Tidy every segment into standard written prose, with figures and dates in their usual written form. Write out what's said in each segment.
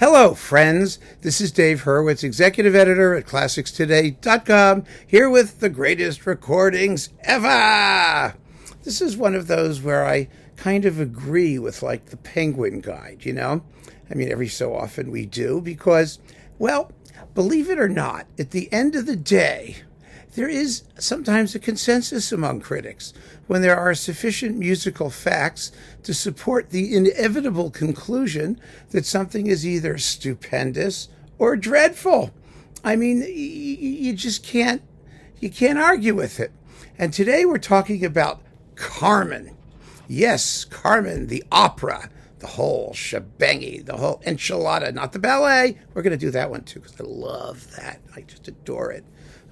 Hello, friends. This is Dave Hurwitz, executive editor at ClassicsToday.com, here with the greatest recordings ever. This is one of those where I kind of agree with, like, the Penguin Guide, you know? I mean, every so often we do, because, well, believe it or not, at the end of the day, there is sometimes a consensus among critics when there are sufficient musical facts to support the inevitable conclusion that something is either stupendous or dreadful. I mean, you just can't argue with it. And today we're talking about Carmen. Yes, Carmen, the opera, the whole shebangy, the whole enchilada, not the ballet. We're going to do that one too because I love that. I just adore it.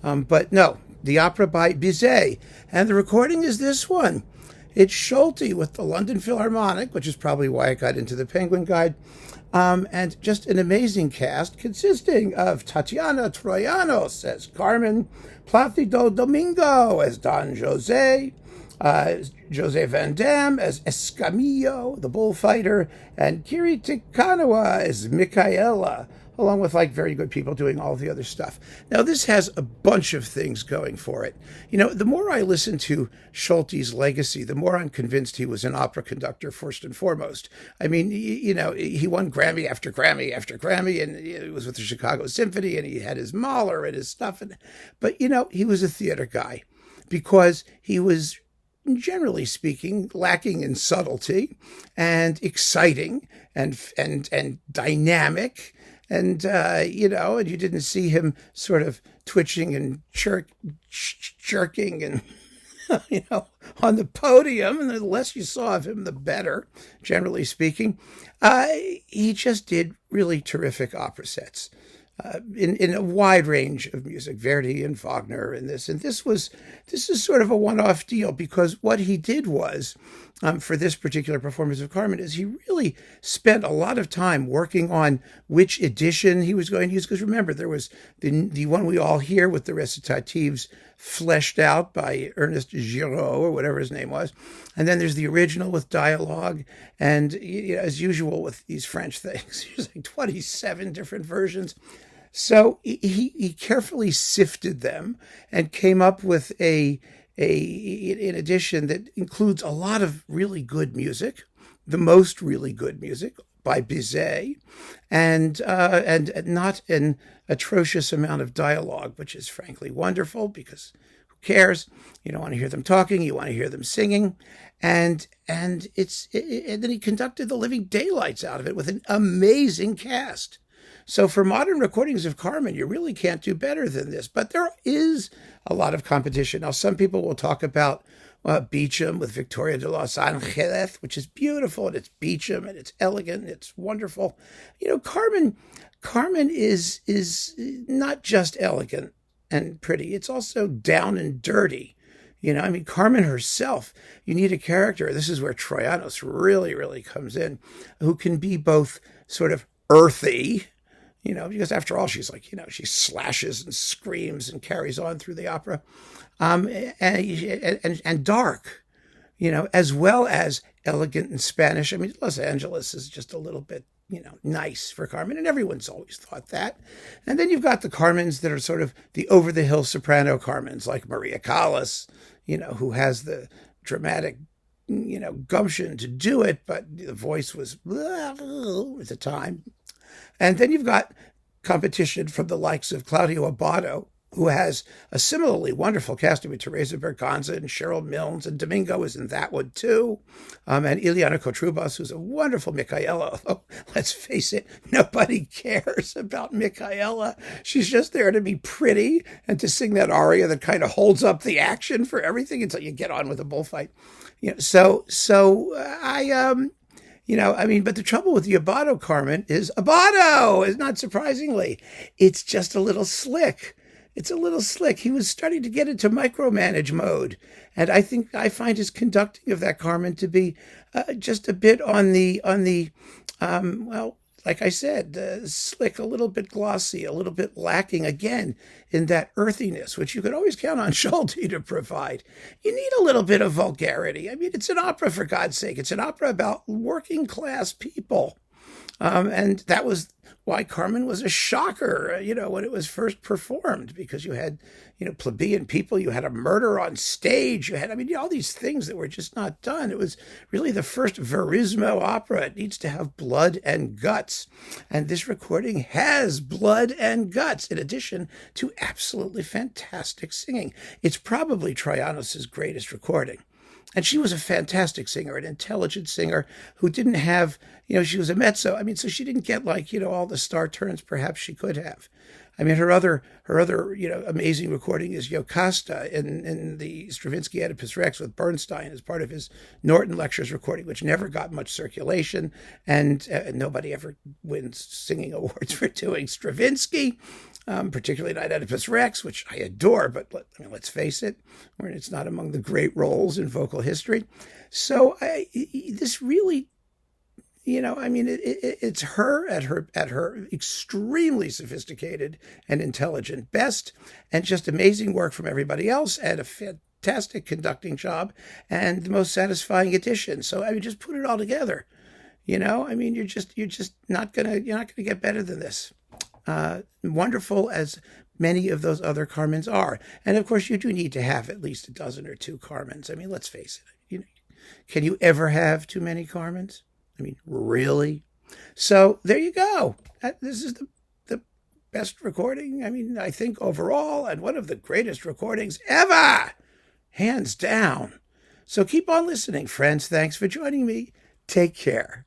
But no, the opera by Bizet. And the recording is this one. It's Solti with the London Philharmonic, which is probably why I got into the Penguin Guide. And just an amazing cast consisting of Tatiana Troyanos as Carmen, Placido Domingo as Don Jose, Jose Van Dam as Escamillo, the bullfighter, and Kanawa as Micaela, along with like very good people doing all the other stuff. Now, this has a bunch of things going for it. You know, the more I listen to Solti's legacy, the more I'm convinced he was an opera conductor first and foremost. I mean, you know, he won Grammy after Grammy after Grammy, and it was with the Chicago Symphony, and he had his Mahler and his stuff. But, you know, he was a theater guy because he was, generally speaking, lacking in subtlety and exciting and dynamic. And, you know, and you didn't see him sort of twitching and jerking and, you know, on the podium. And the less you saw of him, the better, generally speaking. He just did really terrific opera sets in a wide range of music, Verdi and Wagner and this. And this is sort of a one-off deal because what he did was, for this particular performance of Carmen, is he really spent a lot of time working on which edition he was going to use. Because remember, there was the one we all hear with the recitatives fleshed out by Ernest Giraud or whatever his name was. And then there's the original with dialogue. And you know, as usual with these French things, there's like 27 different versions. So he carefully sifted them and came up with an edition that includes a lot of really good music, the most really good music by Bizet, and not an atrocious amount of dialogue, which is frankly wonderful because who cares? You don't want to hear them talking, you want to hear them singing, and then he conducted the living daylights out of it with an amazing cast. So for modern recordings of Carmen, you really can't do better than this. But there is a lot of competition. Now, some people will talk about Beecham with Victoria de Los Angeles, which is beautiful, and it's Beecham, and it's elegant, and it's wonderful. You know, Carmen is not just elegant and pretty. It's also down and dirty. You know, I mean, Carmen herself, you need a character. This is where Troyanos really, really comes in, who can be both sort of earthy, you know, because after all, she's like, you know, she slashes and screams and carries on through the opera, and dark, you know, as well as elegant and Spanish. I mean, Los Angeles is just a little bit, you know, nice for Carmen, and everyone's always thought that. And then you've got the Carmens that are sort of the over-the-hill soprano Carmens, like Maria Callas, you know, who has the dramatic, you know, gumption to do it, but the voice was at the time. And then you've got competition from the likes of Claudio Abbado, who has a similarly wonderful casting with Teresa Berganza and Cheryl Milnes, and Domingo is in that one too. And Ileana Kotrubas, who's a wonderful Micaela, although let's face it, nobody cares about Micaela. She's just there to be pretty and to sing that aria that kind of holds up the action for everything until you get on with the bullfight. You know, you know, I mean, but the trouble with the Abbado Carmen is not surprisingly, it's just a little slick. It's a little slick. He was starting to get into micromanage mode. And I find his conducting of that Carmen to be just a bit on the well, like I said, slick, a little bit glossy, a little bit lacking, again, in that earthiness, which you could always count on Solti to provide. You need a little bit of vulgarity. I mean, it's an opera, for God's sake. It's an opera about working class people. And that was why Carmen was a shocker, when it was first performed, because you had, plebeian people, you had a murder on stage, you had, all these things that were just not done. It was really the first verismo opera. It needs to have blood and guts. And this recording has blood and guts, in addition to absolutely fantastic singing. It's probably Troyanos' greatest recording. And she was a fantastic singer, an intelligent singer who didn't have, she was a mezzo. So she didn't get all the star turns perhaps she could have. Her other, amazing recording is Jocasta in the Stravinsky Oedipus Rex with Bernstein as part of his Norton Lectures recording, which never got much circulation, and nobody ever wins singing awards for doing Stravinsky. Particularly not Oedipus Rex, which I adore, but let's face it, it's not among the great roles in vocal history. So this really, it's her at her extremely sophisticated and intelligent best, and just amazing work from everybody else, and a fantastic conducting job, and the most satisfying addition. So just put it all together. You're just not gonna get better than this. Wonderful as many of those other Carmens are. And of course, you do need to have at least a dozen or two Carmens. Let's face it. Can you ever have too many Carmens? Really? So there you go. This is the best recording, I think overall, and one of the greatest recordings ever. Hands down. So keep on listening, friends. Thanks for joining me. Take care.